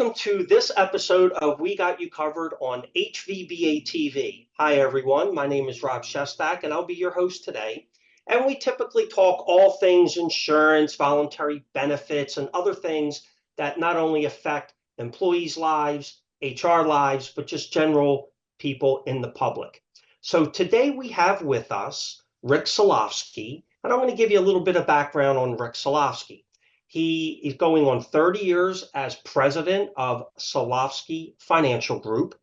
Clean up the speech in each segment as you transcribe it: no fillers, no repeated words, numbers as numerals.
welcome to this episode of We Got You Covered on HVBA TV. Hi, everyone. My name is Rob Shestak, and I'll be your host today. And we typically talk all things insurance, voluntary benefits, and other things that not only affect employees' lives, HR lives, but just general people in the public. So today we have with us Rick Solofsky, and I'm going to give you a little bit of background on Rick Solofsky. He is going on 30 years as president of Solofsky Financial Group.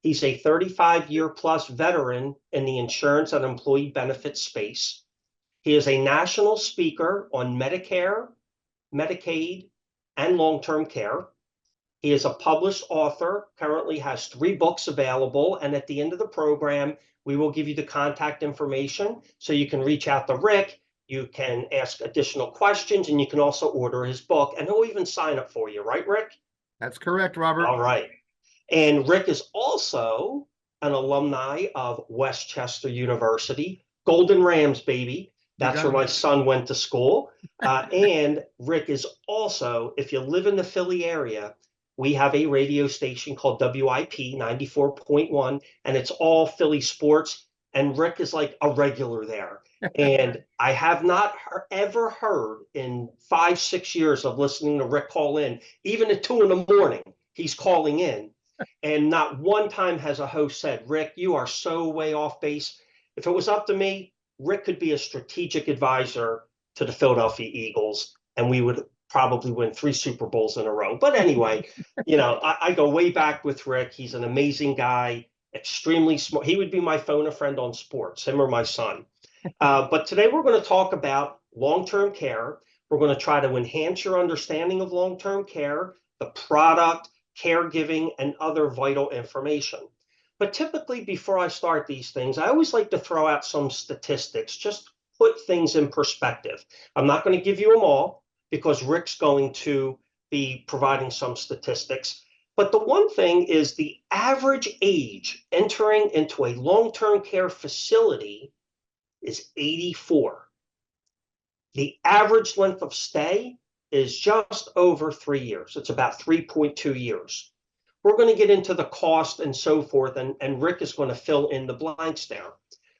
He's a 35-year plus veteran in the insurance and employee benefits space. He is a national speaker on Medicare, Medicaid, and long-term care. He is a published author, currently has 3 books available, and at the end of the program, we will give you the contact information so you can reach out to Rick. You can ask additional questions, and you can also order his book, and he'll even sign up for you, right, Rick? That's correct, Robert. All right. And Rick is also an alumni of Westchester University, Golden Rams, baby. That's where my son went to school. And Rick is also, if you live in the Philly area, we have a radio station called WIP 94.1, and it's all Philly sports. And Rick is like a regular there. And I have not ever heard in 5-6 years of listening to Rick call in, even at 2 in the morning, he's calling in. And not one time has a host said, Rick, you are so way off base. If it was up to me, Rick could be a strategic advisor to the Philadelphia Eagles, and we would probably win 3 Super Bowls in a row. But anyway, I go way back with Rick. He's an amazing guy, extremely smart. He would be my phone a friend on sports, him or my son. But today we're going to talk about long-term care. We're going to try to enhance your understanding of long-term care, the product, caregiving, and other vital information. But typically, before I start these things, I always like to throw out some statistics, just put things in perspective. I'm not going to give you them all because Rick's going to be providing some statistics. But the one thing is the average age entering into a long-term care facility is 84. The average length of stay is just over 3 years. It's about 3.2 years. We're going to get into the cost and so forth, and Rick is going to fill in the blanks there.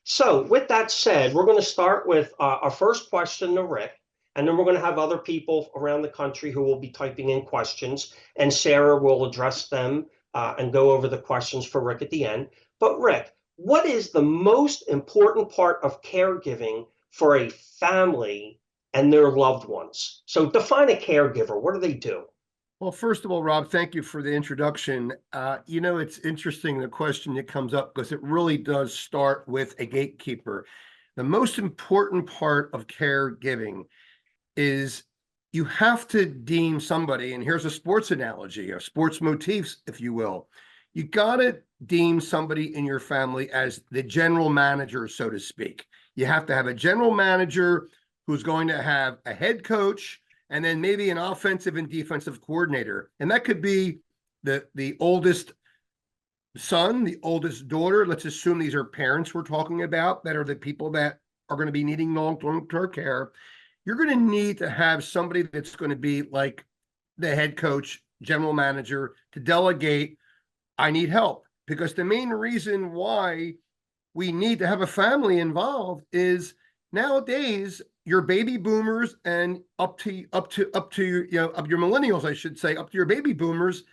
So with that said, we're going to start with our first question to Rick, and then we're going to have other people around the country who will be typing in questions, and Sarah will address them and go over the questions for Rick at the end. But Rick, what is the most important part of caregiving for a family and their loved ones? So define a caregiver. What do they do? Well, first of all, Rob, thank you for the introduction. It's interesting, the question that comes up, because it really does start with a gatekeeper. The most important part of caregiving is you have to deem somebody, and here's a sports analogy, or sports motifs, if you will. You got to deem somebody in your family as the general manager, so to speak. You have to have a general manager who's going to have a head coach and then maybe an offensive and defensive coordinator. And that could be the oldest son, the oldest daughter. Let's assume these are parents we're talking about that are the people that are going to be needing long-term care. You're going to need to have somebody that's going to be like the head coach, general manager, to delegate, I need help. Because the main reason why we need to have a family involved is nowadays your baby boomers and up to your millennials, I should say, up to your baby boomers,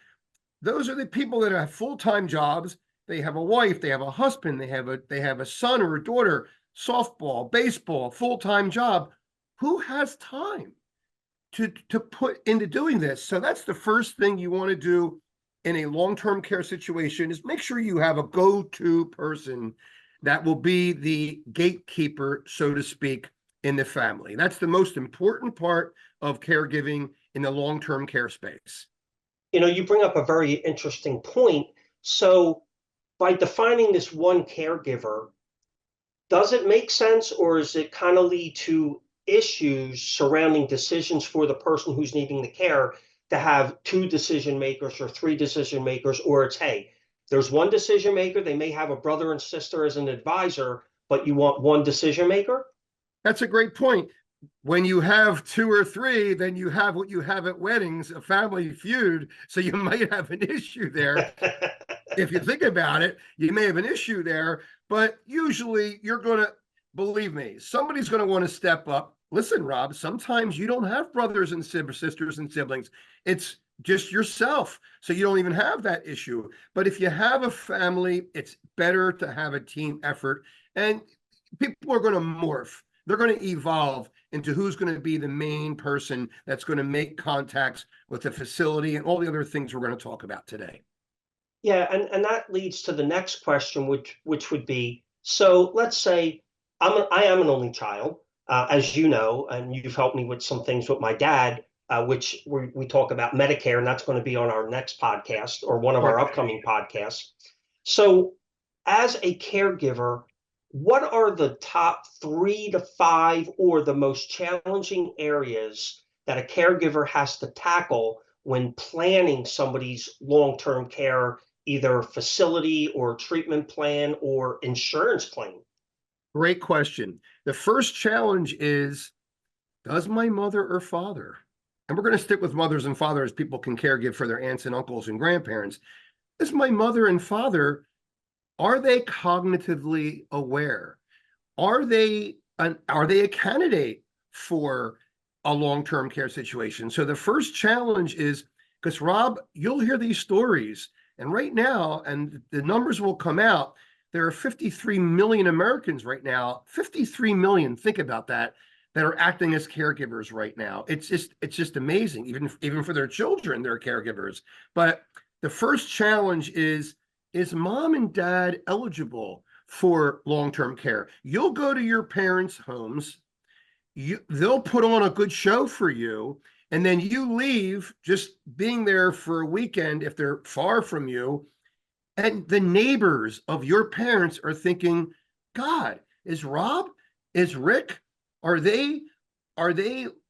those are the people that have full-time jobs. They have a wife, they have a husband, they have a son or a daughter, softball, baseball, full-time job. Who has time to put into doing this? So that's the first thing you want to do in a long-term care situation, is make sure you have a go-to person that will be the gatekeeper, so to speak, in the family. That's the most important part of caregiving in the long-term care space. You bring up a very interesting point. So by defining this one caregiver, does it make sense, or is it kind of lead to issues surrounding decisions for the person who's needing the care to have 2 decision makers or 3 decision makers, or it's, hey, there's one decision maker, they may have a brother and sister as an advisor, but you want one decision maker? That's a great point. when you have two or three, then you have what you have at weddings, a family feud. So you might have an issue there. If you think about it, you may have an issue there, but usually you're going to, believe me, somebody's going to want to step up. Listen, Rob, sometimes you don't have brothers and sisters and siblings. It's just yourself. So you don't even have that issue. But if you have a family, it's better to have a team effort. And people are going to morph. They're going to evolve into who's going to be the main person that's going to make contacts with the facility and all the other things we're going to talk about today. Yeah, and that leads to the next question, which would be, so let's say I am an only child, as you know, and you've helped me with some things with my dad, which we talk about Medicare, and that's going to be on our next podcast or one of our upcoming podcasts. So as a caregiver, what are the top 3 to 5 or the most challenging areas that a caregiver has to tackle when planning somebody's long-term care, either facility or treatment plan or insurance claim? Great question. The first challenge is, does my mother or father, and we're going to stick with mothers and fathers, people can caregive for their aunts and uncles and grandparents. Is my mother and father, are they cognitively aware? Are they a candidate for a long-term care situation? So the first challenge is, because Rob, you'll hear these stories, and right now, and the numbers will come out, there are 53 million Americans right now, 53 million, think about that are acting as caregivers right now. It's just amazing. Even for their children, they're caregivers. But the first challenge is mom and dad eligible for long-term care? You'll go to your parents' homes, they'll put on a good show for you, and then you leave just being there for a weekend if they're far from you, and the neighbors of your parents are thinking, God, is Rob, is Rick, are they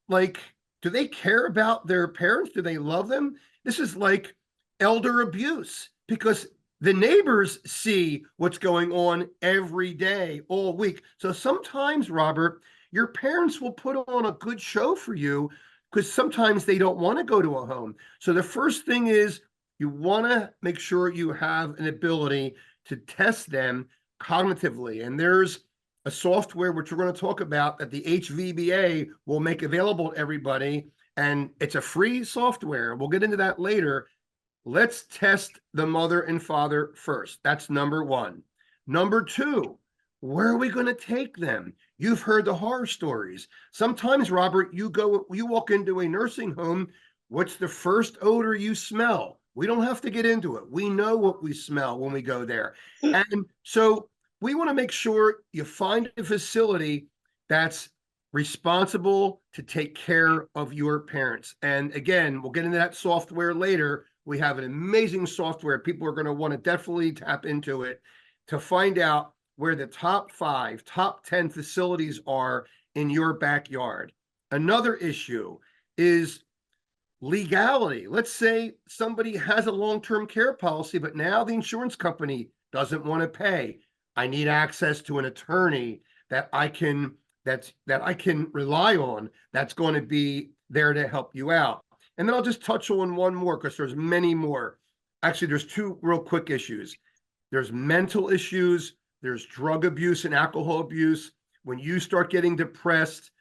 like, do they care about their parents? Do they love them? This is like elder abuse, because the neighbors see what's going on every day, all week. So sometimes, Robert, your parents will put on a good show for you because sometimes they don't want to go to a home. So the first thing is, you want to make sure you have an ability to test them cognitively. And there's a software, which we're going to talk about, that the HVBA will make available to everybody. And it's a free software. We'll get into that later. Let's test the mother and father first. That's number one. Number two, where are we going to take them? You've heard the horror stories. Sometimes, Robert, you walk into a nursing home. What's the first odor you smell? We don't have to get into it. We know what we smell when we go there. And so we want to make sure you find a facility that's responsible to take care of your parents. And again, we'll get into that software later. We have an amazing software. People are going to want to definitely tap into it to find out where the top 5, top 10 facilities are in your backyard. Another issue is legality. Let's say somebody has a long-term care policy, but now the insurance company doesn't want to pay. I need access to an attorney that I can rely on, that's going to be there to help you out. And then I'll just touch on one more, because there's many more. Actually, there's 2 real quick issues. There's mental issues, there's drug abuse and alcohol abuse. When you start getting depressed,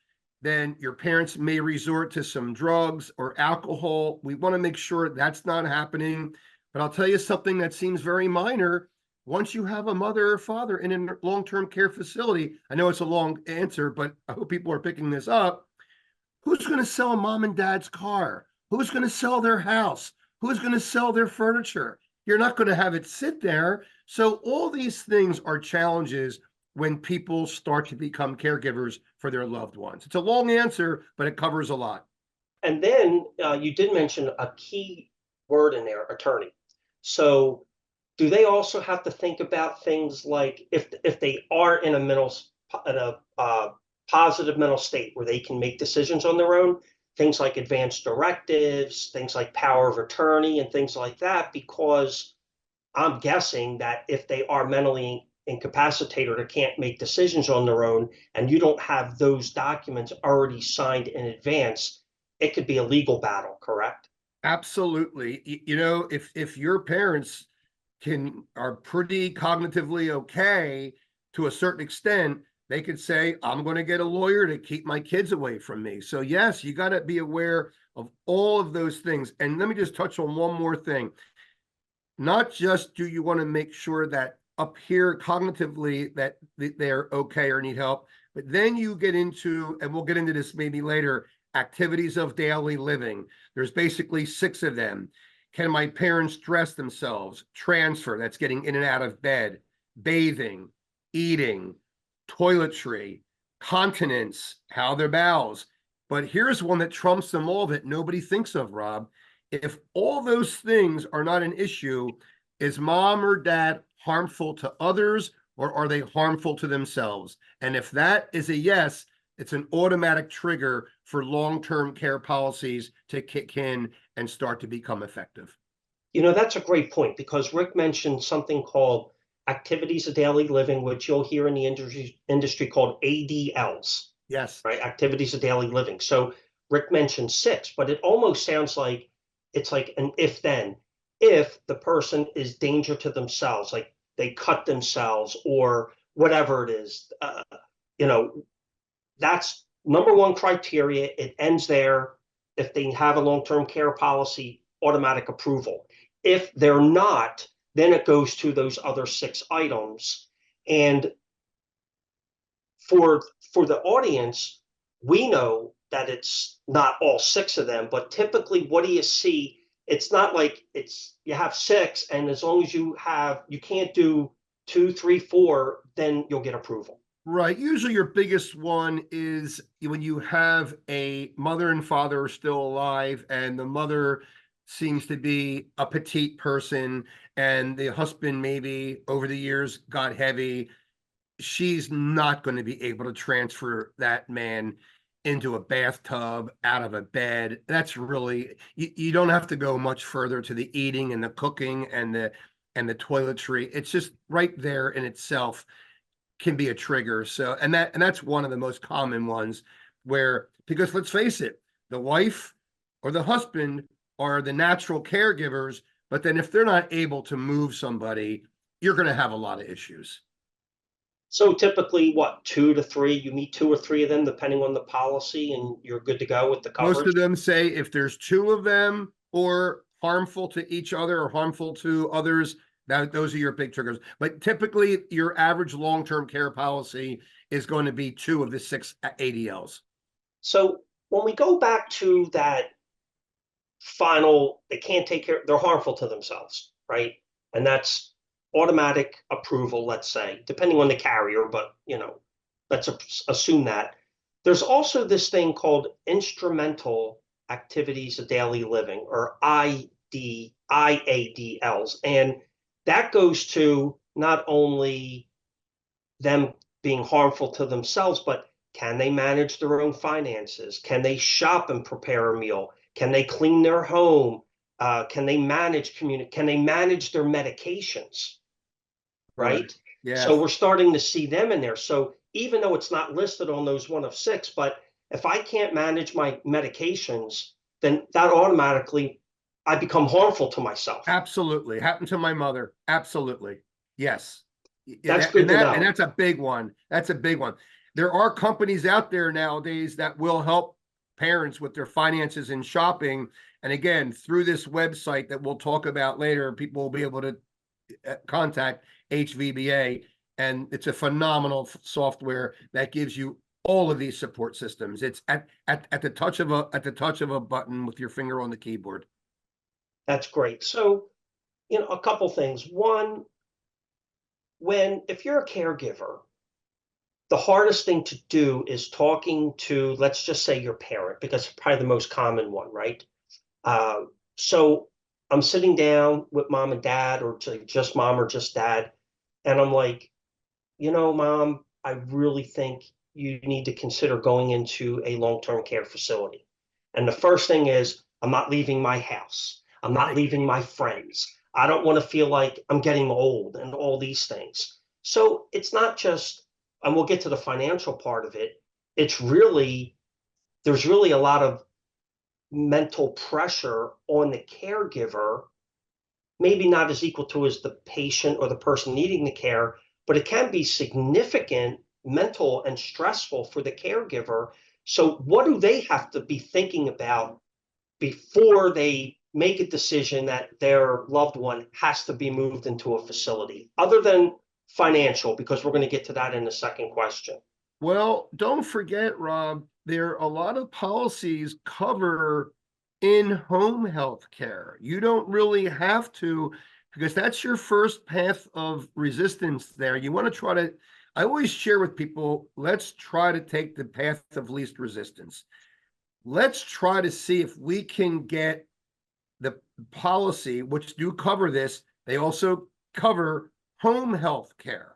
then your parents may resort to some drugs or alcohol. We want to make sure that's not happening. But I'll tell you something that seems very minor. Once you have a mother or father in a long-term care facility, I know it's a long answer, but I hope people are picking this up. Who's going to sell mom and dad's car? Who's going to sell their house? Who's going to sell their furniture? You're not going to have it sit there. So all these things are challenges when people start to become caregivers for their loved ones. It's a long answer, but it covers a lot. And then you did mention a key word in there, attorney. So do they also have to think about things like, if they are in a positive mental state where they can make decisions on their own, things like advanced directives, things like power of attorney and things like that? Because I'm guessing that if they are mentally incapacitated or can't make decisions on their own, and you don't have those documents already signed in advance, it could be a legal battle, correct? Absolutely. You know, if your parents are pretty cognitively okay to a certain extent, they could say, I'm going to get a lawyer to keep my kids away from me. So yes, you got to be aware of all of those things. And let me just touch on one more thing. Not just do you want to make sure that up here cognitively that they're okay or need help, but then you get into, and we'll get into this maybe later, activities of daily living. There's basically 6 of them. Can my parents dress themselves? Transfer, that's getting in and out of bed, bathing, eating, toiletry, continence, how their bowels. But here's one that trumps them all that nobody thinks of, Rob. If all those things are not an issue, is mom or dad harmful to others, or are they harmful to themselves? And if that is a yes, it's an automatic trigger for long-term care policies to kick in and start to become effective. You know, that's a great point, because Rick mentioned something called activities of daily living, which you'll hear in the industry called ADLs, Yes. right? Activities of daily living. So Rick mentioned 6, but it almost sounds like it's like an if then. If the person is danger to themselves, like they cut themselves or whatever it is, you know, that's number one criteria. It ends there. If they have a long-term care policy, automatic approval. If they're not, then it goes to those other 6 items. And for the audience, we know that it's not all 6 of them, but typically what do you see? It's not like you have 6, and as long as you can't do 2, 3, 4, then you'll get approval. Right. Usually your biggest one is when you have a mother and father are still alive, and the mother seems to be a petite person, and the husband maybe over the years got heavy. She's not going to be able to transfer that man into a bathtub, out of a bed. That's really, you don't have to go much further to the eating and the cooking and the toiletry. It's just right there in itself can be a trigger. So, and that's one of the most common ones where, because let's face it, the wife or the husband are the natural caregivers, but then if they're not able to move somebody, you're going to have a lot of issues. So typically, what, 2 to 3, you meet 2 or 3 of them, depending on the policy, and you're good to go with the Most coverage? of them say if there's 2 of them or harmful to each other or harmful to others, that those are your big triggers. But typically your average long-term care policy is going to be 2 of the 6 ADLs. So when we go back to that final, they can't take care, they're harmful to themselves, right? And that's automatic approval, let's say, depending on the carrier, but let's assume that. There's also this thing called instrumental activities of daily living, or IADLs. And that goes to not only them being harmful to themselves, but can they manage their own finances? Can they shop and prepare a meal? Can they clean their home? Can they manage Can they manage their medications? Right? Yes. So we're starting to see them in there. So even though it's not listed on those 1 of 6, but if I can't manage my medications, then that automatically, I become harmful to myself. Absolutely. Happened to my mother. Absolutely. Yes. That's good to know. And that's a big one. That's a big one. There are companies out there nowadays that will help parents with their finances and shopping. And again, through this website that we'll talk about later, people will be able to contact HVBA, and it's a phenomenal software that gives you all of these support systems. It's at the touch of a button with your finger on the keyboard. That's great. So, a couple things. One, if you're a caregiver, the hardest thing to do is talking to, let's just say, your parent, because it's probably the most common one, right? So I'm sitting down with mom and dad, or just mom or just dad, and I'm like, Mom, I really think you need to consider going into a long-term care facility. And the first thing is, I'm not leaving my house. I'm not leaving my friends. I don't want to feel like I'm getting old and all these things. So it's not just, and we'll get to the financial part of it. It's really, there's really a lot of mental pressure on the caregiver, maybe not as equal to as the patient or the person needing the care, but it can be significant mental and stressful for the caregiver. So what do they have to be thinking about before they make a decision that their loved one has to be moved into a facility, other than financial, because we're going to get to that in the second question? Well, don't forget, Rob, there are a lot of policies cover in-home health care. You don't really have to, because that's your first path of resistance there. You want to try to, I always share with people, let's try to take the path of least resistance. Let's try to see if we can get the policy, which do cover this. They also cover home health care.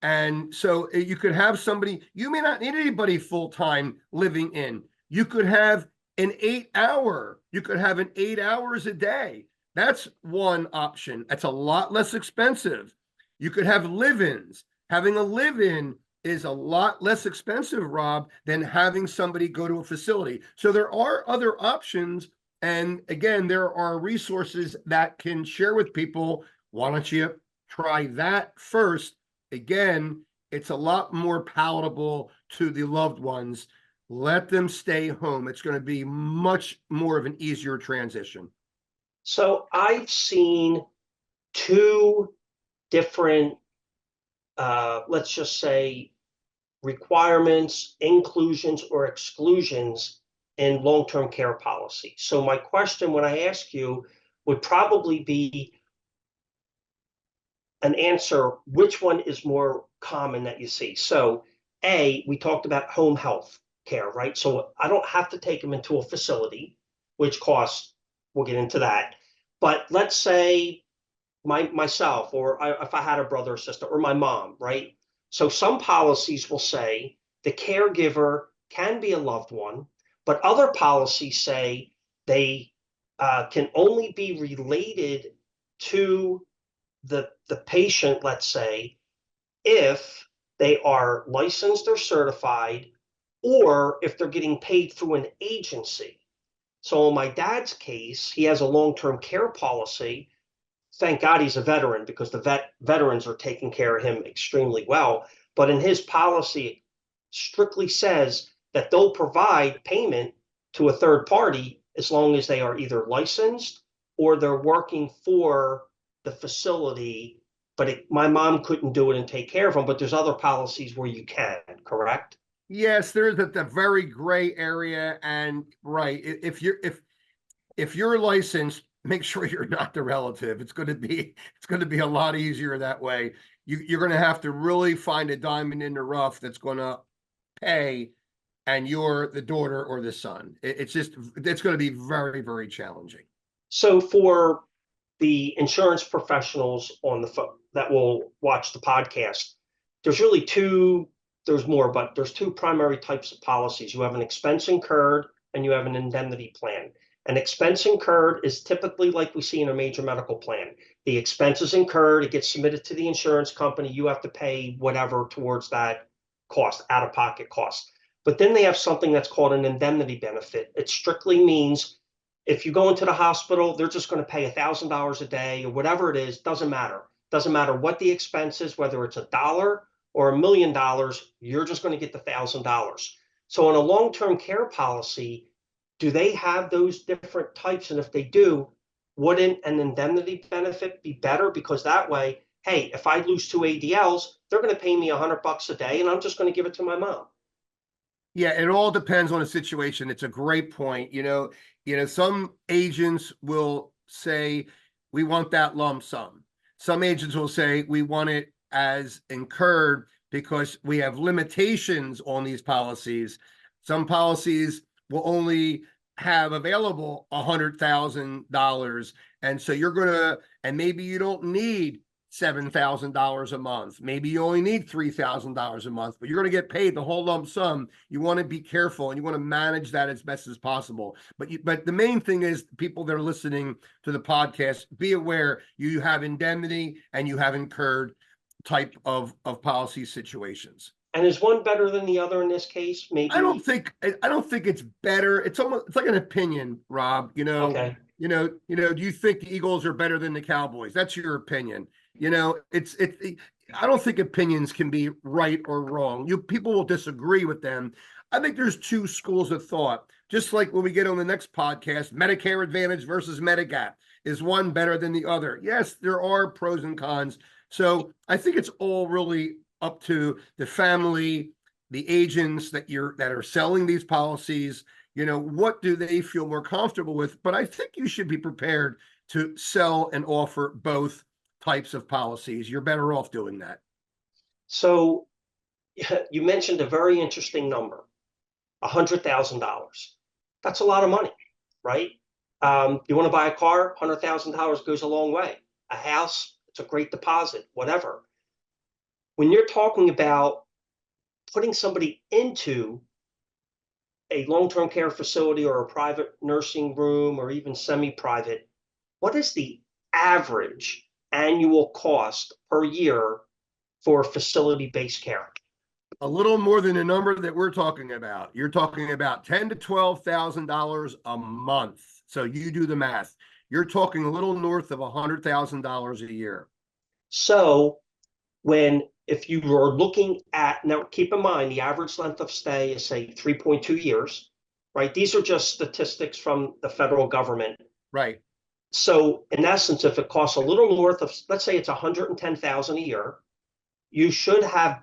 And so you could have somebody, you may not need anybody full-time living in. You could have an 8-hour, you could have an 8 hours a day. That's one option. That's a lot less expensive. You could have live-ins. Having a live-in is a lot less expensive, Rob, than having somebody go to a facility. So there are other options. And again, there are resources that can share with people. Why don't you try that first? Again, it's a lot more palatable to the loved ones. Let them stay home. It's going to be much more of an easier transition. So I've seen two different, let's just say, requirements, inclusions, or exclusions in long-term care policy. So my question when I ask you would probably be an answer, which one is more common that you see? So we talked about home health care, right? So I don't have to take them into a facility, which costs, we'll get into that. But let's say myself, or if I had a brother or sister, or my mom, right? So some policies will say the caregiver can be a loved one, but other policies say they can only be related to the patient, let's say, if they are licensed or certified, or if they're getting paid through an agency. So in my dad's case, he has a long-term care policy. Thank God he's a veteran, because the veterans are taking care of him extremely well. But in his policy, it strictly says that they'll provide payment to a third party as long as they are either licensed or they're working for the facility. But my mom couldn't do it and take care of them. But there's other policies where you can, correct? Yes, there's the very gray area. And right, if you're licensed, make sure you're not the relative. It's going to be a lot easier that way. You're going to have to really find a diamond in the rough that's going to pay, and you're the daughter or the son. It's going to be very, very challenging. So for the insurance professionals on the phone that will watch the podcast, there's really there's more, but there's two primary types of policies. You have an expense incurred and you have an indemnity plan. An expense incurred is typically like we see in a major medical plan. The expense is incurred, it gets submitted to the insurance company, you have to pay whatever towards that cost, out-of-pocket cost. But then they have something that's called an indemnity benefit. It strictly means if you go into the hospital, they're just going to pay $1,000 a day or whatever it is, doesn't matter. Doesn't matter what the expense is, whether it's $1 or $1,000,000, you're just going to get the $1,000. So in a long-term care policy, do they have those different types? And if they do, wouldn't an indemnity benefit be better? Because that way, hey, if I lose 2 ADLs, they're going to pay me $100 a day, and I'm just going to give it to my mom. Yeah, it all depends on the situation. It's a great point. Some agents will say, we want that lump sum. Some agents will say, we want it as incurred because we have limitations on these policies. Some policies will only have available $100,000. And so and maybe you don't need $7,000 a month. Maybe you only need $3,000 a month, but you're going to get paid the whole lump sum. You want to be careful and you want to manage that as best as possible. But the main thing is, people that are listening to the podcast, be aware you have indemnity and you have incurred type of policy situations. And is one better than the other in this case? Maybe. I don't think it's better. It's almost, it's like an opinion, Rob. Okay. Do you think the Eagles are better than the Cowboys? That's your opinion. I don't think opinions can be right or wrong. People will disagree with them. I think there's two schools of thought. Just like when we get on the next podcast, Medicare Advantage versus Medigap. Is one better than the other? Yes, there are pros and cons. So I think it's all really up to the family, the agents that are selling these policies. What do they feel more comfortable with? But I think you should be prepared to sell and offer both types of policies. You're better off doing that. So you mentioned a very interesting number, $100,000. That's a lot of money, right? You want to buy a car, $100,000 goes a long way. A house, it's a great deposit, whatever. When you're talking about putting somebody into a long-term care facility or a private nursing room or even semi-private, what is the average annual cost per year for facility-based care? A little more than the number that we're talking about. You're talking about $10,000 to $12,000 a month. So you do the math. You're talking a little north of $100,000 a year. So if you are looking at, now keep in mind, the average length of stay is say 3.2 years, right? These are just statistics from the federal government. Right. So in essence, if it costs a little north of, let's say it's $110,000 a year, you should have,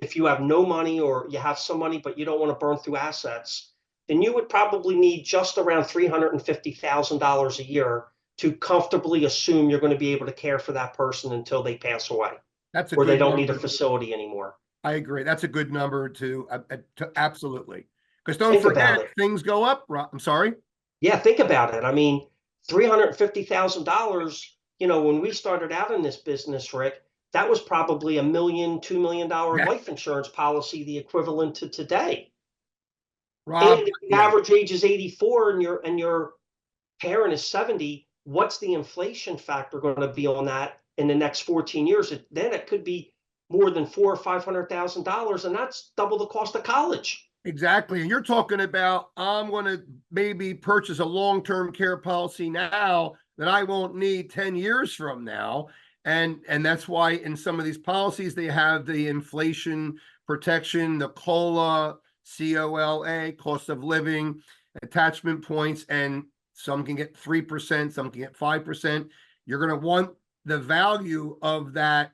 if you have no money or you have some money, but you don't want to burn through assets, then you would probably need just around $350,000 a year to comfortably assume you're going to be able to care for that person until they pass away. That's a or good they don't number. need a facility anymore. I agree. That's a good number to absolutely. Because don't forget, things go up. I'm sorry. Yeah, think about it. I mean, $350,000. When we started out in this business, Rick, that was probably $1 million, $2 million life insurance policy, the equivalent to today. Rob, and if the average age is 84 and your parent is 70, what's the inflation factor going to be on that in the next 14 years? Then it could be more than $400,000 or $500,000, and that's double the cost of college. Exactly. And you're talking about, I'm going to maybe purchase a long-term care policy now that I won't need 10 years from now. And that's why in some of these policies, they have the inflation protection, the COLA, COLA, cost of living, attachment points, and some can get 3%, some can get 5%. You're going to want the value of that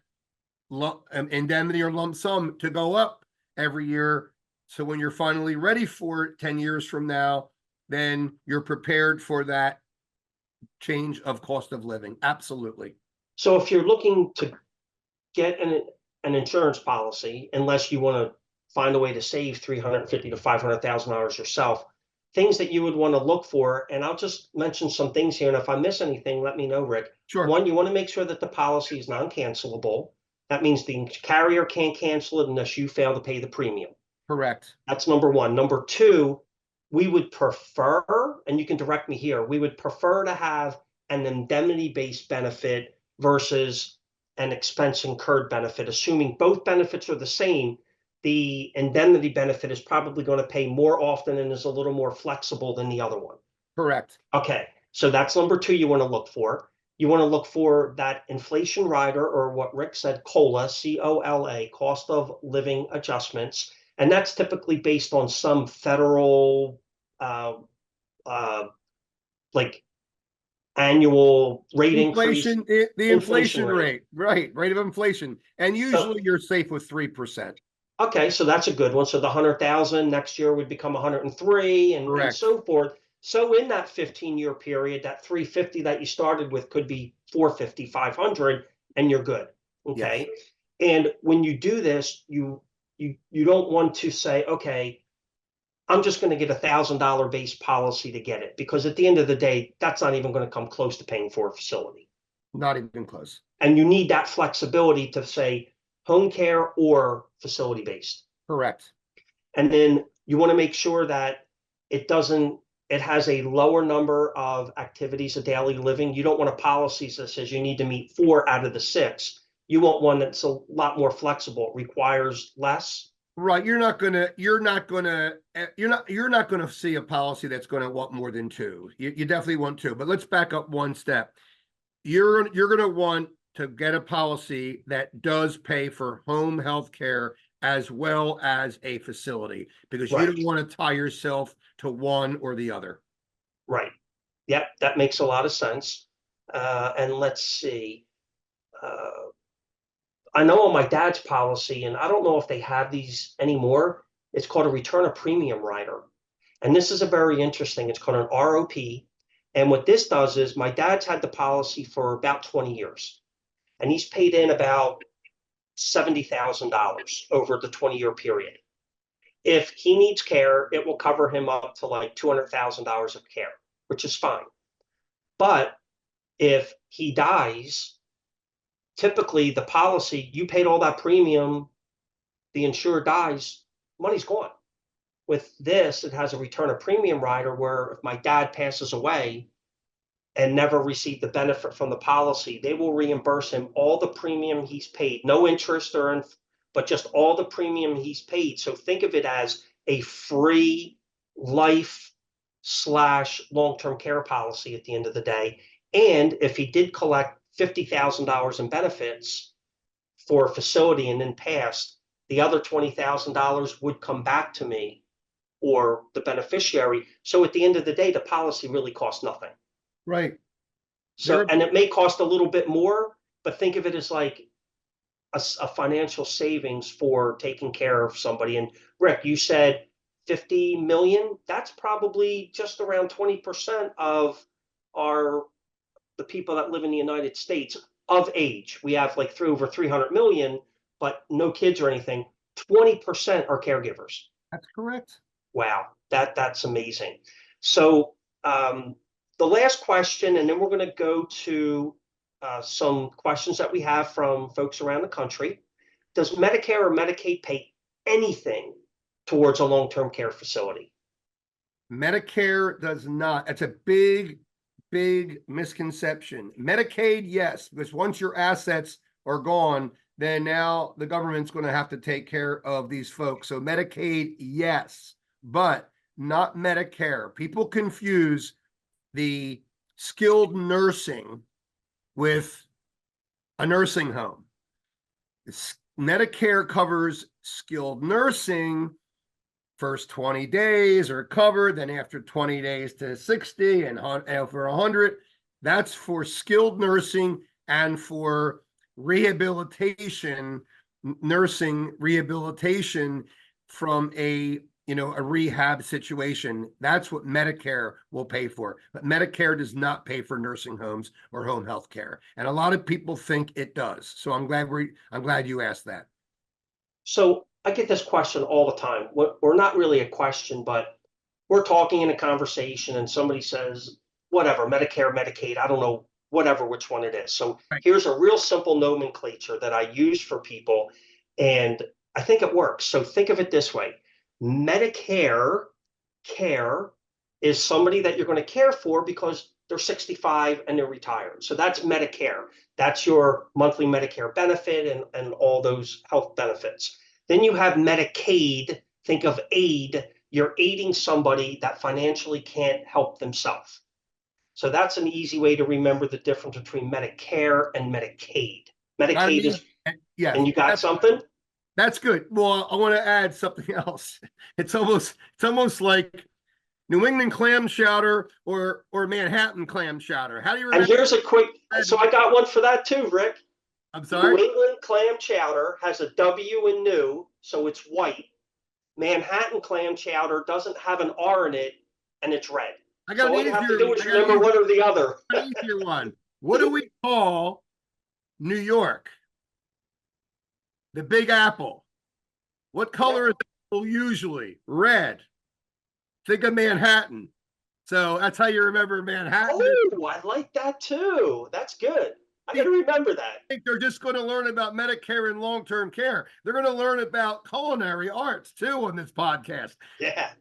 indemnity or lump sum to go up every year. So when you're finally ready for it 10 years from now, then you're prepared for that change of cost of living. Absolutely. So if you're looking to get an insurance policy, unless you want to find a way to save $350,000 to $500,000 yourself, things that you would want to look for, and I'll just mention some things here, and if I miss anything, let me know, Rick. Sure. One, you want to make sure that the policy is non-cancelable. That means the carrier can't cancel it unless you fail to pay the premium. Correct. That's number one. Number two, we would prefer, and you can direct me here, we would prefer to have an indemnity-based benefit versus an expense incurred benefit. Assuming both benefits are the same, the indemnity benefit is probably going to pay more often and is a little more flexible than the other one. Correct. Okay, so that's number two you want to look for. You want to look for that inflation rider, or what Rick said, COLA, COLA, cost of living adjustments. And that's typically based on some federal, like annual rate inflation, increase. the inflation rate, right? Rate of inflation. And usually you're safe with 3%. Okay, so that's a good one. So the 100,000 next year would become 103 and so forth. So in that 15-year period, that 350 that you started with could be 450, 500, and you're good. Okay. Yes. And when you do this, you don't want to say, okay, I'm just going to get $1,000 base policy to get it, because at the end of the day, that's not even going to come close to paying for a facility. Not even close. And you need that flexibility to say home care or facility based. Correct. And then you want to make sure that it has a lower number of activities of daily living. You don't want a policy that says you need to meet 4 out of the 6. You want one that's a lot more flexible, requires less. Right. You're not gonna see a policy that's gonna want more than two. You definitely want two, but let's back up one step. You're gonna want to get a policy that does pay for home health care as well as a facility, because you don't want to tie yourself to one or the other. Right. Yep, that makes a lot of sense. And let's see. I know on my dad's policy, and I don't know if they have these anymore, it's called a return of premium rider. And this is a very interesting, it's called an ROP. And what this does is my dad's had the policy for about 20 years, and he's paid in about $70,000 over the 20-year period. If he needs care, it will cover him up to like $200,000 of care, which is fine. But if he dies, typically the policy, you paid all that premium, the insured dies, money's gone. With this, it has a return of premium rider where if my dad passes away and never received the benefit from the policy, they will reimburse him all the premium he's paid, no interest but just all the premium he's paid. So think of it as a free life / long-term care policy at the end of the day. And if he did collect $50,000 in benefits for a facility and then passed, the other $20,000 would come back to me or the beneficiary. So at the end of the day, the policy really costs nothing. Right. So, and it may cost a little bit more, but think of it as like a financial savings for taking care of somebody. And Rick, you said 50 million. That's probably just around 20% of the people that live in the United States of age. We have like over 300 million, but no kids or anything. 20% are caregivers. That's correct. Wow, that's amazing. So the last question, and then we're going to go to some questions that we have from folks around the country. Does Medicare or Medicaid pay anything towards a long-term care facility? Medicare does not. It's a big misconception. Medicaid, yes, because once your assets are gone, then now the government's going to have to take care of these folks. So Medicaid, yes, but not Medicare. People confuse the skilled nursing with a nursing home. Medicare covers skilled nursing. First 20 days are covered, then after 20 days to 60 and for 100, that's for skilled nursing and for rehabilitation, nursing rehabilitation from a rehab situation. That's what Medicare will pay for. But Medicare does not pay for nursing homes or home health care. And a lot of people think it does. So I'm glad you asked that. So I get this question all the time. Or not really a question, but we're talking in a conversation and somebody says, whatever, Medicare, Medicaid, I don't know, whatever, which one it is. So here's a real simple nomenclature that I use for people, and I think it works. So think of it this way. Medicare care is somebody that you're going to care for because they're 65 and they're retired. So that's Medicare. That's your monthly Medicare benefit and all those health benefits. Then you have Medicaid. Think of aid. You're aiding somebody that financially can't help themselves. So that's an easy way to remember the difference between Medicare and Medicaid. Medicaid is, yes. And you got something? That's good. Well, I want to add something else. It's almost like New England clam chowder or Manhattan clam chowder. How do you remember? And here's a quick, so I got one for that too, Rick. I'm sorry? New England clam chowder has a W in new, so it's white. Manhattan clam chowder doesn't have an R in it, and it's red. I got so all you have to do is remember one or the other. An easier one. What do we call New York? The Big Apple. What color is apple usually? Red. Think of Manhattan. So that's how you remember Manhattan. Oh, I like that too. That's good. I got to remember that. I think they're just going to learn about Medicare and long-term care. They're going to learn about culinary arts too on this podcast. Yeah.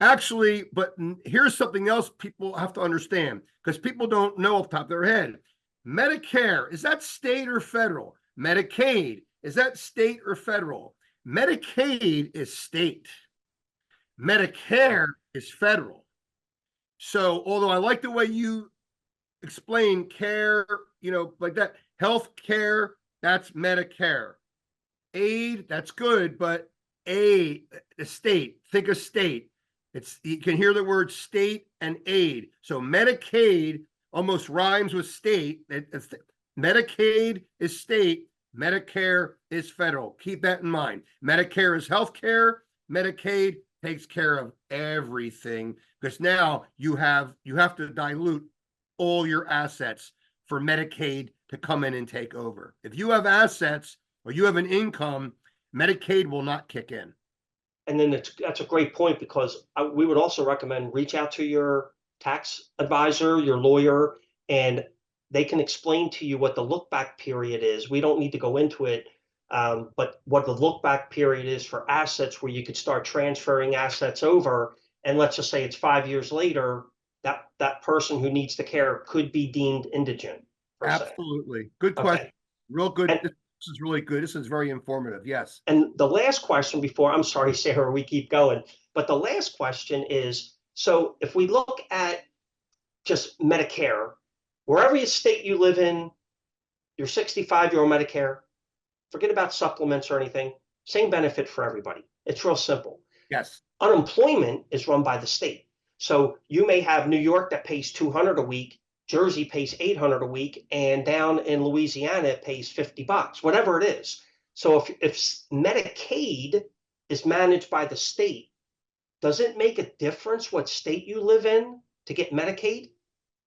Actually, but here's something else people have to understand, because people don't know off the top of their head. Medicare, is that state or federal? Medicaid, is that state or federal? Medicaid is state. Medicare is federal. So although I like the way you explain care, like that, health care, that's Medicare. Aid, that's good, but the state, think of state. You can hear the word state and aid. So Medicaid almost rhymes with state. Medicaid is state, Medicare is federal. Keep that in mind. Medicare is health care. Medicaid takes care of everything, because now you have to dilute all your assets for Medicaid to come in and take over. If you have assets or you have an income, Medicaid will not kick in. And then that's a great point, because we would also recommend reach out to your tax advisor, your lawyer, and they can explain to you what the look back period is. We don't need to go into it, but what the look back period is for assets, where you could start transferring assets over. And let's just say it's 5 years later, that person who needs the care could be deemed indigent. Absolutely. Good question. Okay. Real good. This is really good. This is very informative. Yes. And the last question before, I'm sorry, Sarah, we keep going, but the last question is, so if we look at just Medicare, wherever state you live in, you're 65, you're on Medicare, forget about supplements or anything, same benefit for everybody. It's real simple. Yes. Unemployment is run by the state. So you may have New York that pays $200 a week, Jersey pays $800 a week, and down in Louisiana it pays $50, whatever it is. So if Medicaid is managed by the state, does it make a difference what state you live in to get Medicaid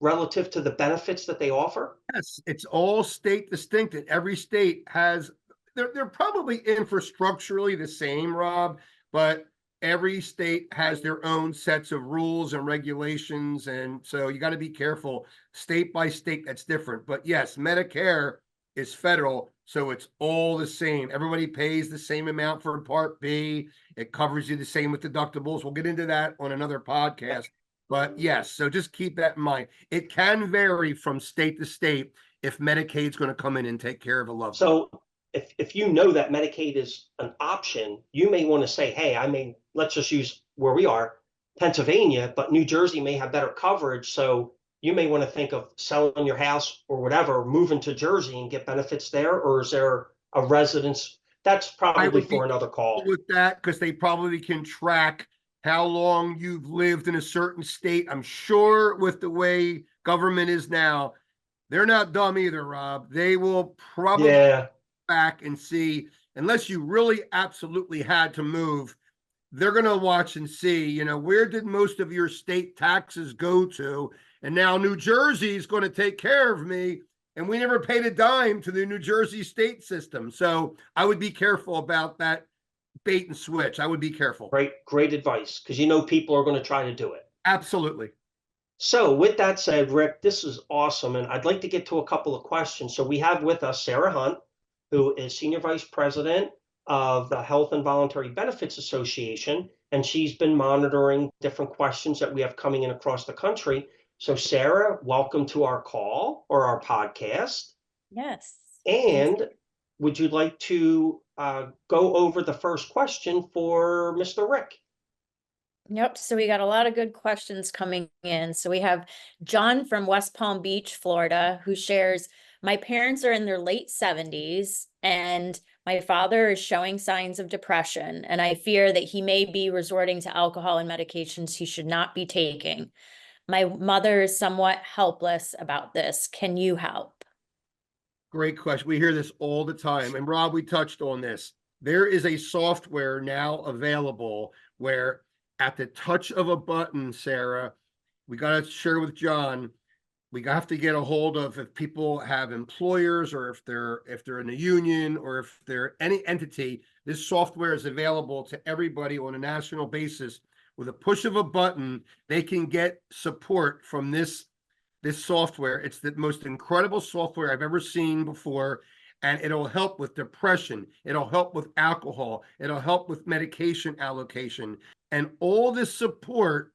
relative to the benefits that they offer? Yes, it's all state distinct, and every state has, they're probably infrastructurally the same, Rob, but every state has their own sets of rules and regulations. And so you got to be careful. State by state, that's different. But yes, Medicare is federal, so it's all the same. Everybody pays the same amount for Part B. It covers you the same with deductibles. We'll get into that on another podcast. But yes, so just keep that in mind. It can vary from state to state if Medicaid's going to come in and take care of a loved one. So if you know that Medicaid is an option, you may want to say, hey, let's just use where we are, Pennsylvania, but New Jersey may have better coverage. So you may want to think of selling your house or whatever, moving to Jersey and get benefits there. Or is there a residence? That's probably for another call. With that, because they probably can track how long you've lived in a certain state. I'm sure with the way government is now, they're not dumb either, Rob. They will probably back and see, unless you really absolutely had to move, they're going to watch and see, where did most of your state taxes go to? And now New Jersey is going to take care of me. And we never paid a dime to the New Jersey state system. So I would be careful about that bait and switch. I would be careful. Great advice, because people are going to try to do it. Absolutely. So with that said, Rick, this is awesome. And I'd like to get to a couple of questions. So we have with us Sarah Hunt, who is Senior Vice President of the Health and Voluntary Benefits Association, and she's been monitoring different questions that we have coming in across the country. So Sarah, welcome to our call or our podcast. Yes. And would you like to go over the first question for Mr. Rick? Yep. So we got a lot of good questions coming in. So we have John from West Palm Beach, Florida, who shares, my parents are in their late 70s and my father is showing signs of depression, and I fear that he may be resorting to alcohol and medications he should not be taking. My mother is somewhat helpless about this. Can you help? Great question. We hear this all the time. And Rob, we touched on this. There is a software now available where at the touch of a button, Sarah, we got to share with John, we have to get a hold of if people have employers or if they're in a union or if they're any entity. This software is available to everybody on a national basis. With a push of a button, they can get support from this software. It's the most incredible software I've ever seen before, and it'll help with depression. It'll help with alcohol. It'll help with medication allocation. And all this support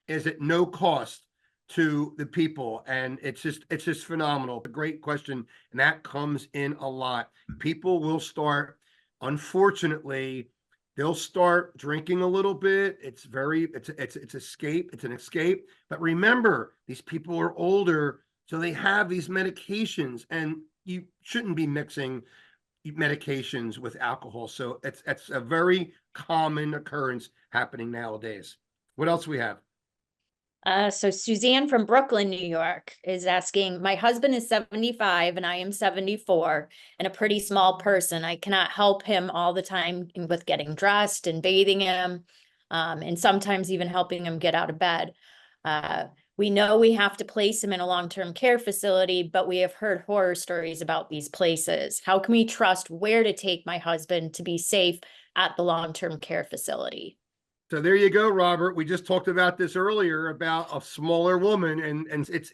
is at no cost to the people. And it's just phenomenal. A great question. And that comes in a lot. people will start, unfortunately, they'll start drinking a little bit. It's an escape. But remember, these people are older, so they have these medications, and you shouldn't be mixing medications with alcohol. So it's a very common occurrence happening nowadays. What else we have? So Suzanne from Brooklyn, New York is asking, my husband is 75 and I am 74 and a pretty small person. I cannot help him all the time with getting dressed and bathing him, and sometimes even helping him get out of bed. We know we have to place him in a long-term care facility, but we have heard horror stories about these places. How can we trust where to take my husband to be safe at the long-term care facility? So there you go, Robert. We just talked about this earlier about a smaller woman, and it's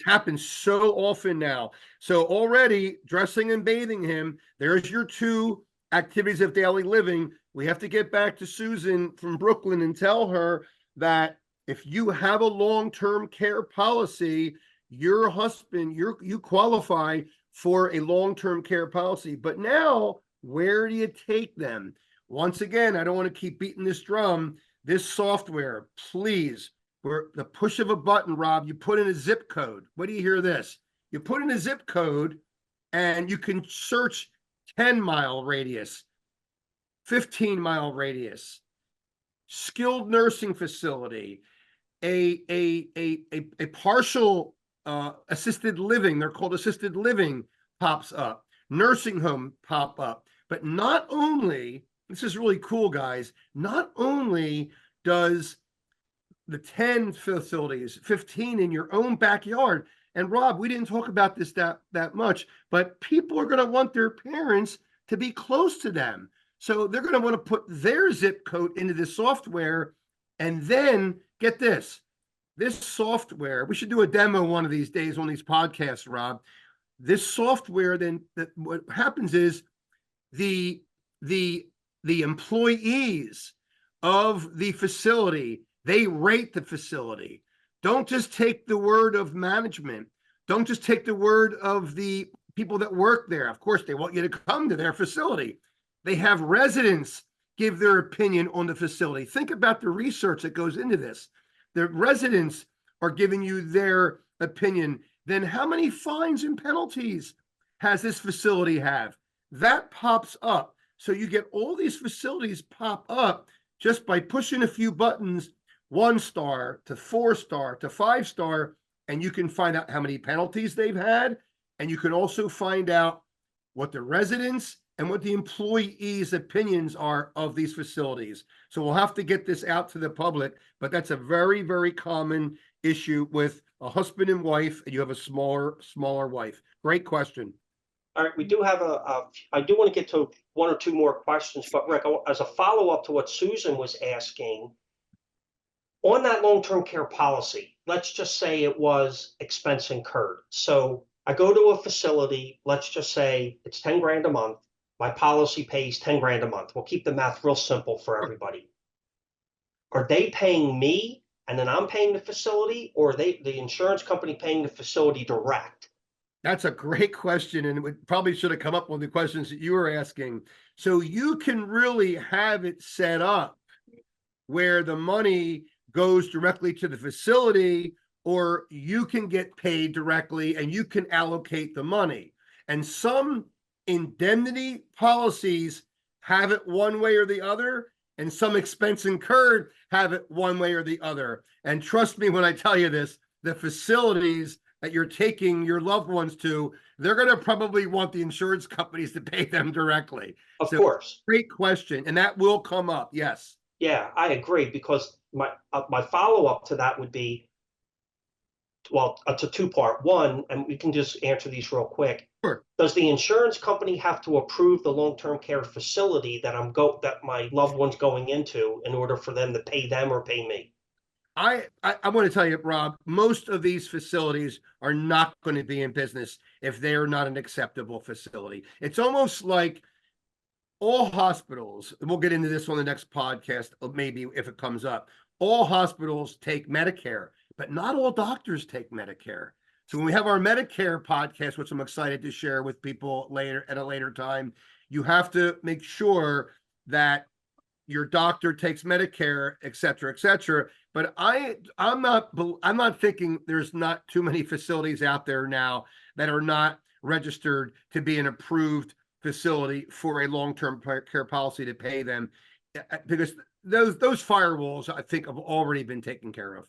happens so often now. So already dressing and bathing him, there's your two activities of daily living. We have to get back to Susan from Brooklyn and tell her that if you have a long-term care policy, your husband, you qualify for a long-term care policy. But now, where do you take them? Once again, I don't want to keep beating this drum. This software, please, where the push of a button, Rob, you put in a zip code. What do you hear this? You put in a zip code and you can search 10-mile radius, 15-mile radius, skilled nursing facility, a partial assisted living, they're called assisted living, pops up, nursing home pop up. But not only, this is really cool, guys, not only does the 10 facilities, 15 in your own backyard, and Rob, we didn't talk about this that much, but people are going to want their parents to be close to them. So they're going to want to put their zip code into this software, and then get this software, we should do a demo one of these days on these podcasts, Rob. This software, then what happens is the employees of the facility, they rate the facility. Don't just take the word of management. Don't just take the word of the people that work there. Of course, they want you to come to their facility. They have residents give their opinion on the facility. Think about the research that goes into this. The residents are giving you their opinion. Then how many fines and penalties has this facility have? That pops up. So you get all these facilities pop up just by pushing a few buttons, 1-star to 4-star to 5-star, and you can find out how many penalties they've had. And you can also find out what the residents and what the employees' opinions are of these facilities. So we'll have to get this out to the public, but that's a very, very common issue with a husband and wife, and you have a smaller wife. Great question. All right, we do have I do want to get to one or two more questions, but Rick, as a follow-up to what Susan was asking, on that long-term care policy, let's just say it was expense incurred. So I go to a facility, let's just say it's 10 grand a month. My policy pays 10 grand a month. We'll keep the math real simple for everybody. Are they paying me and then I'm paying the facility, or are the insurance company paying the facility direct? That's a great question, and it probably should have come up with the questions that you were asking. So you can really have it set up where the money goes directly to the facility, or you can get paid directly and you can allocate the money. And some indemnity policies have it one way or the other, and some expense incurred have it one way or the other. And trust me when I tell you this, the facilities that you're taking your loved ones to, they're going to probably want the insurance companies to pay them directly. Of course. Great question. And that will come up. Yes. Yeah, I agree, because my follow-up to that would be, well, it's a two-part. One, and we can just answer these real quick. Sure. Does the insurance company have to approve the long-term care facility that that my loved one's going into in order for them to pay them or pay me? I want to tell you, Rob, most of these facilities are not going to be in business if they're not an acceptable facility. It's almost like all hospitals, and we'll get into this on the next podcast, maybe if it comes up, all hospitals take Medicare, but not all doctors take Medicare. So when we have our Medicare podcast, which I'm excited to share with people later at a later time, you have to make sure that your doctor takes Medicare, et cetera, et cetera. But I'm not thinking there's not too many facilities out there now that are not registered to be an approved facility for a long-term care policy to pay them, because those firewalls, I think, have already been taken care of.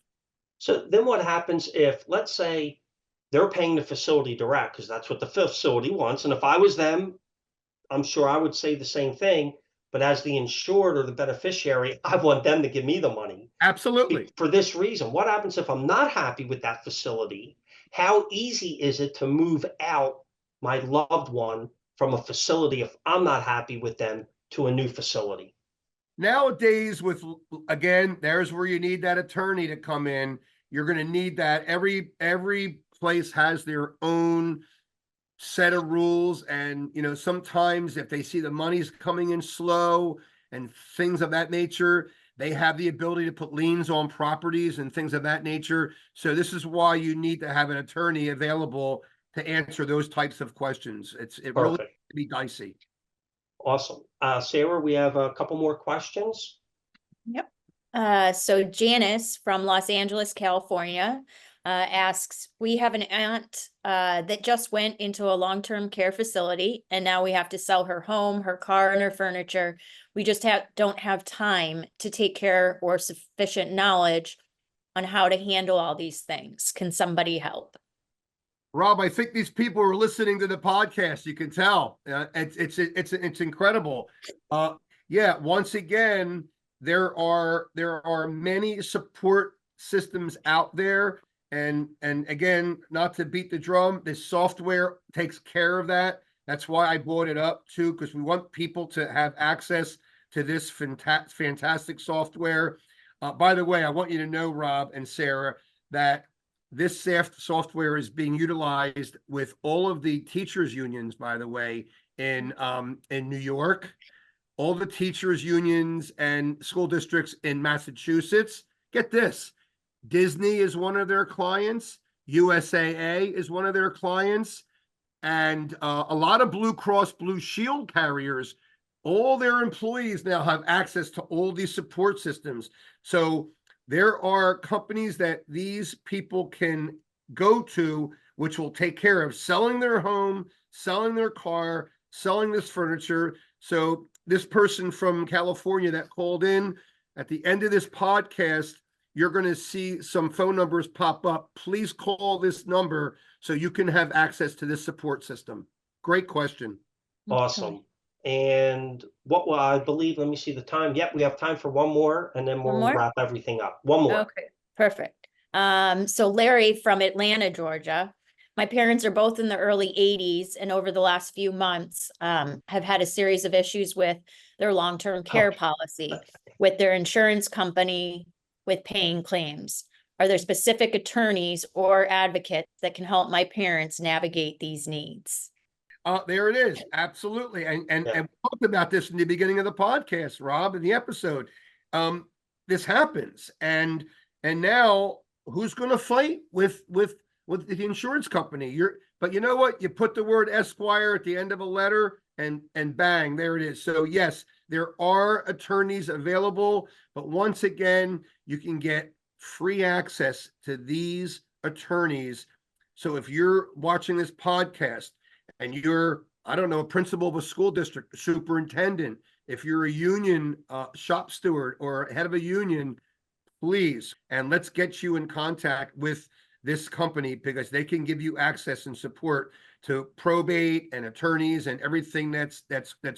So then what happens if, let's say, they're paying the facility direct because that's what the facility wants. And if I was them, I'm sure I would say the same thing. But as the insured or the beneficiary, I want them to give me the money. Absolutely. For this reason, what happens if I'm not happy with that facility? How easy is it to move out my loved one from a facility if I'm not happy with them to a new facility? Nowadays, again, there's where you need that attorney to come in. You're going to need that. Every place has their own set of rules, and sometimes if they see the money's coming in slow and things of that nature, they have the ability to put liens on properties and things of that nature. So this is why you need to have an attorney available to answer those types of questions. It really can be dicey. Awesome. Sarah, we have a couple more questions. Yep. So Janice from Los Angeles, California, asks, we have an aunt that just went into a long-term care facility, and now we have to sell her home, her car, and her furniture. We just don't have time to take care or sufficient knowledge on how to handle all these things. Can somebody help? Rob, I think these people are listening to the podcast. You can tell it's incredible. Yeah. Once again, there are many support systems out there, and again, not to beat the drum, this software takes care of that. That's why I brought it up too, because we want people to have access to this fantastic software. By the way, I want you to know, Rob and Sarah, that this software is being utilized with all of the teachers unions, by the way, in New York, all the teachers unions and school districts in Massachusetts. Get this, Disney is one of their clients, USAA is one of their clients, and a lot of Blue Cross Blue Shield carriers, all their employees now have access to all these support systems. So there are companies that these people can go to, which will take care of selling their home, selling their car, selling this furniture. So this person from California that called in, at the end of this podcast, you're going to see some phone numbers pop up. Please call this number so you can have access to this support system. Great question. Awesome. And I believe, let me see the time. Yep, we have time for one more, and then we'll wrap everything up. One more. Okay, perfect. So Larry from Atlanta, Georgia. My parents are both in the early 80s, and over the last few months have had a series of issues with their long-term care policy, with their insurance company, with paying claims. Are there specific attorneys or advocates that can help my parents navigate these needs? There it is. Absolutely. And we talked about this in the beginning of the podcast, Rob, in the episode. This happens. And now who's going to fight with the insurance company? But you know what? You put the word Esquire at the end of a letter and bang, there it is. So yes, there are attorneys available, but once again, you can get free access to these attorneys. So if you're watching this podcast and you're, I don't know, a principal of a school district, superintendent, if you're a union shop steward or head of a union, please, and let's get you in contact with this company, because they can give you access and support to probate and attorneys and everything that's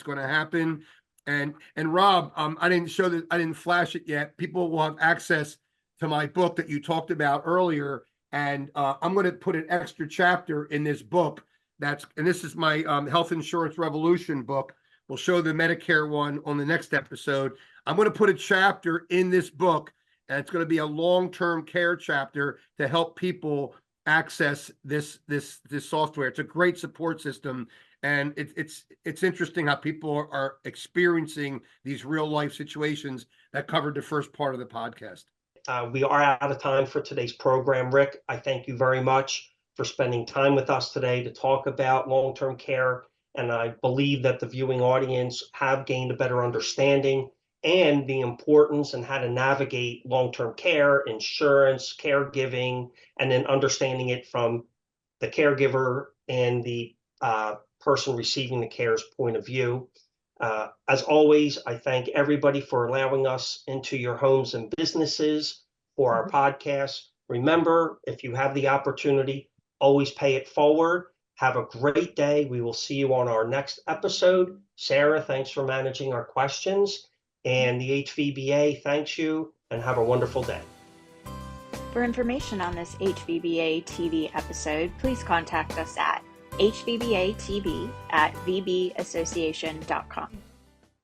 going to happen. And Rob, I didn't flash it yet. People will have access to my book that you talked about earlier, and I'm going to put an extra chapter in this book. And this is my Health Insurance Revolution book. We'll show the Medicare one on the next episode. I'm going to put a chapter in this book, and it's going to be a long-term care chapter to help people access this software. It's a great support system, and it's interesting how people are experiencing these real life situations that covered the first part of the podcast. We are out of time for today's program, Rick. I thank you very much for spending time with us today to talk about long-term care. And I believe that the viewing audience have gained a better understanding and the importance and how to navigate long-term care, insurance, caregiving, and then understanding it from the caregiver and the person receiving the care's point of view. As always, I thank everybody for allowing us into your homes and businesses for our podcast. Remember, if you have the opportunity, always pay it forward. Have a great day. We will see you on our next episode. Sarah, thanks for managing our questions. And the HVBA thanks you, and have a wonderful day. For information on this HVBA TV episode, please contact us at hvbatv@vbassociation.com.